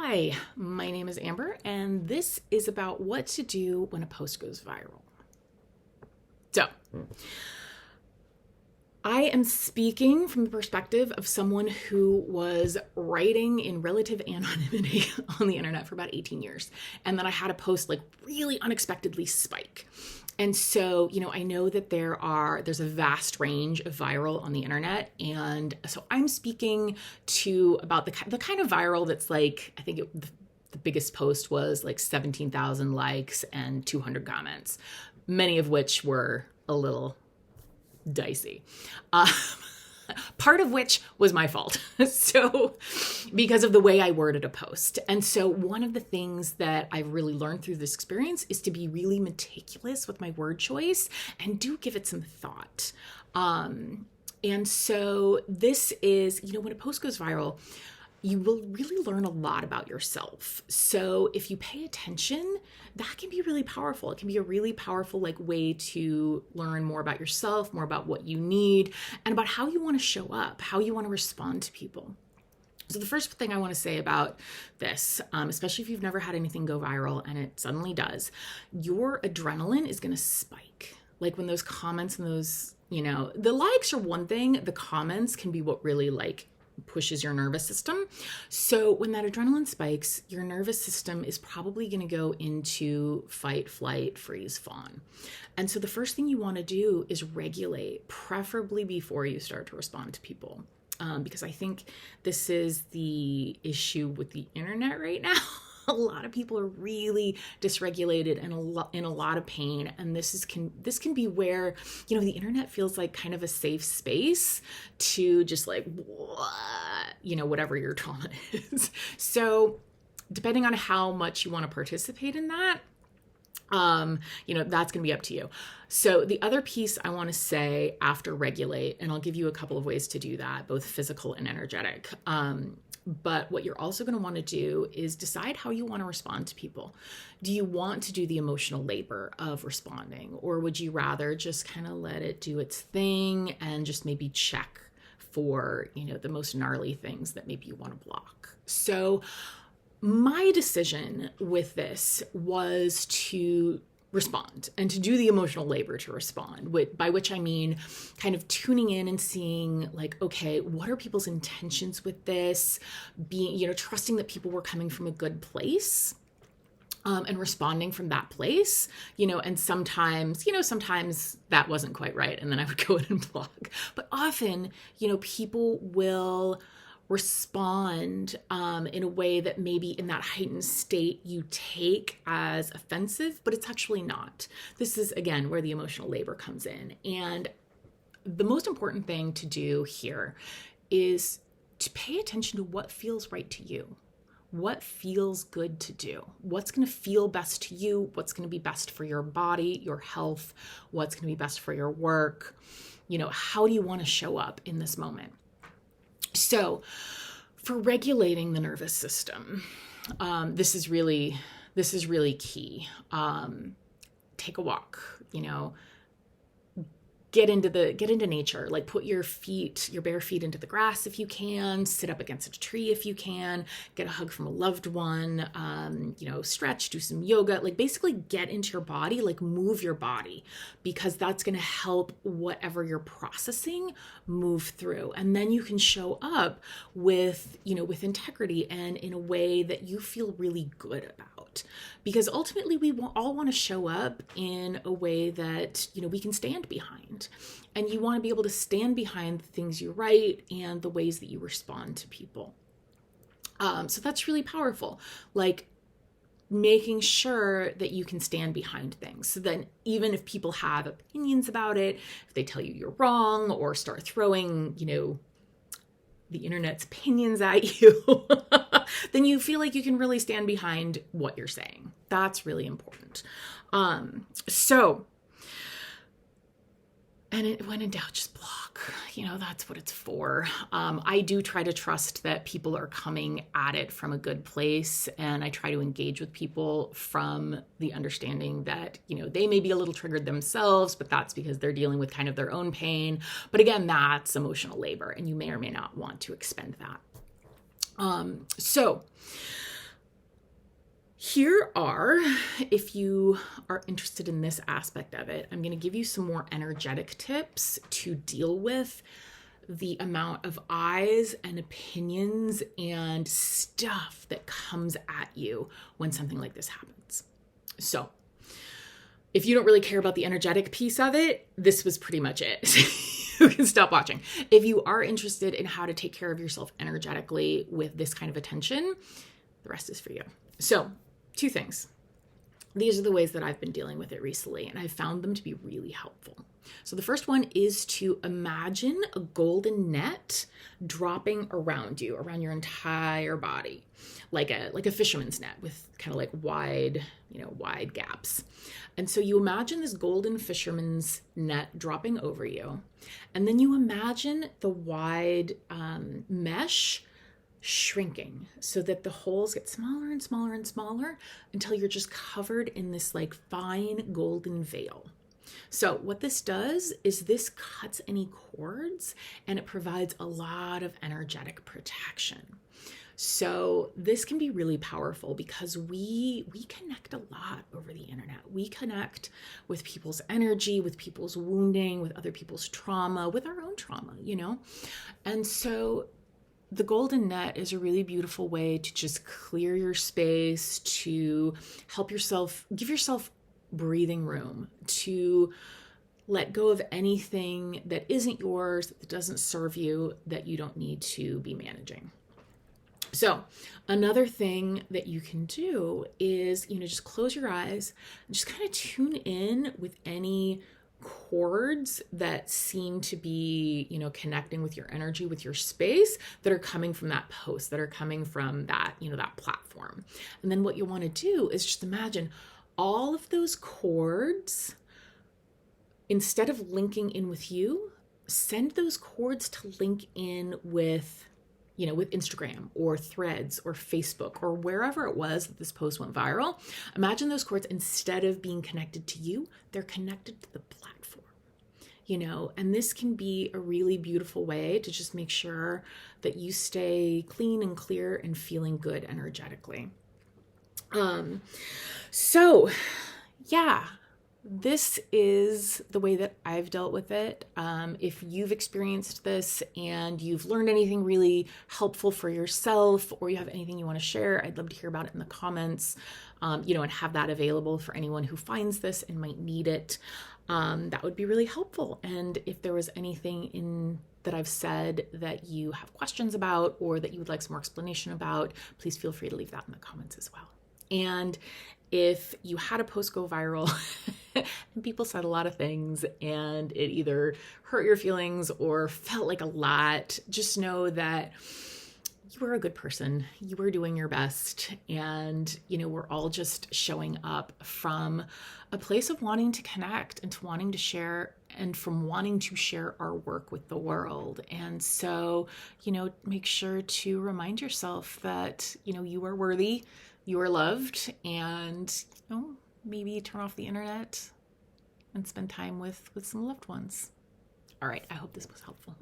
Hi, my name is Amber, and this is about what to do when a post goes viral. So, I am speaking from the perspective of someone who was writing in relative anonymity on the internet for about 18 years, and then I had a post really unexpectedly spike. And so, I know that there's a vast range of viral on the internet. And so I'm speaking about the kind of viral that's I think the biggest post was 17,000 likes and 200 comments, many of which were a little dicey. Part of which was my fault. So, because of the way I worded a post. And so one of the things that I've really learned through this experience is to be really meticulous with my word choice and do give it some thought. And so this is, when a post goes viral, you will really learn a lot about yourself. So if you pay attention, that can be really powerful. It can be a really powerful way to learn more about yourself, more about what you need, and about how you want to show up, how you want to respond to people. So the first thing I want to say about this, especially if you've never had anything go viral and it suddenly does, your adrenaline is going to spike. When those comments and those, the likes are one thing, the comments can be what really pushes your nervous system. So when that adrenaline spikes, your nervous system is probably going to go into fight, flight, freeze, fawn. And so the first thing you want to do is regulate, preferably before you start to respond to people. Because I think this is the issue with the internet right now. A lot of people are really dysregulated and in a lot of pain, and this can be where the internet feels like kind of a safe space to just whatever your trauma is. So depending on how much you want to participate in that, that's going to be up to you. So the other piece I want to say after regulate, and I'll give you a couple of ways to do that, both physical and energetic. But what you're also going to want to do is decide how you want to respond to people. Do you want to do the emotional labor of responding, or would you rather just kind of let it do its thing and just maybe check for, the most gnarly things that maybe you want to block? So my decision with this was to respond and to do the emotional labor to respond, by which I mean kind of tuning in and seeing okay, what are people's intentions with this? Being, trusting that people were coming from a good place. And responding from that place, and sometimes that wasn't quite right. And then I would go in and block. But often, people will respond in a way that maybe in that heightened state you take as offensive, but it's actually not. This is, again, where the emotional labor comes in. And the most important thing to do here is to pay attention to what feels right to you. What feels good to do? What's going to feel best to you? What's going to be best for your body, your health? What's going to be best for your work? How do you want to show up in this moment? So for regulating the nervous system, this is really key. Take a walk, get into nature, put your bare feet into the grass if you can, sit up against a tree if you can, get a hug from a loved one, stretch, do some yoga, basically get into your body, move your body, because that's going to help whatever you're processing move through. And then you can show up with integrity and in a way that you feel really good about. Because ultimately we all want to show up in a way that, we can stand behind. And you want to be able to stand behind the things you write and the ways that you respond to people. So that's really powerful. Making sure that you can stand behind things. So then even if people have opinions about it, if they tell you you're wrong or start throwing, the internet's opinions at you, then you feel like you can really stand behind what you're saying. That's really important. And when in doubt, just block. That's what it's for. I do try to trust that people are coming at it from a good place, and I try to engage with people from the understanding that, they may be a little triggered themselves, but that's because they're dealing with kind of their own pain. But again, that's emotional labor, and you may or may not want to expend that. So Here are, if you are interested in this aspect of it, I'm going to give you some more energetic tips to deal with the amount of eyes and opinions and stuff that comes at you when something like this happens. So, if you don't really care about the energetic piece of it, this was pretty much it. You can stop watching. If you are interested in how to take care of yourself energetically with this kind of attention, the rest is for you. So, 2 things. These are the ways that I've been dealing with it recently, and I've found them to be really helpful. So the first one is to imagine a golden net dropping around you, around your entire body, like a fisherman's net with kind of like wide gaps. And so you imagine this golden fisherman's net dropping over you, and then you imagine the wide mesh shrinking so that the holes get smaller and smaller and smaller until you're just covered in this like fine golden veil. So what this does is this cuts any cords and it provides a lot of energetic protection. So this can be really powerful because we connect a lot over the internet. We connect with people's energy, with people's wounding, with other people's trauma, with our own trauma, And so the golden net is a really beautiful way to just clear your space, to help yourself, give yourself breathing room, to let go of anything that isn't yours, that doesn't serve you, that you don't need to be managing. So another thing that you can do is, just close your eyes and just kind of tune in with any cords that seem to be, connecting with your energy, with your space, that are coming from that post, that are coming from that, that platform. And then what you want to do is just imagine all of those cords, instead of linking in with you, send those cords to link in with Instagram or Threads or Facebook or wherever it was that this post went viral. Imagine those cords, instead of being connected to you, they're connected to the platform, and this can be a really beautiful way to just make sure that you stay clean and clear and feeling good energetically. So yeah, this is the way that I've dealt with it. If you've experienced this and you've learned anything really helpful for yourself, or you have anything you want to share, I'd love to hear about it in the comments, and have that available for anyone who finds this and might need it. That would be really helpful. And if there was anything that I've said that you have questions about, or that you would like some more explanation about, please feel free to leave that in the comments as well. And if you had a post go viral and people said a lot of things and it either hurt your feelings or felt like a lot, just know that you were a good person. You were doing your best. And, we're all just showing up from a place of wanting to connect and to wanting to share, and from wanting to share our work with the world. And so, make sure to remind yourself that, you are worthy, you are loved, and, maybe turn off the internet and spend time with some loved ones. All right. I hope this was helpful.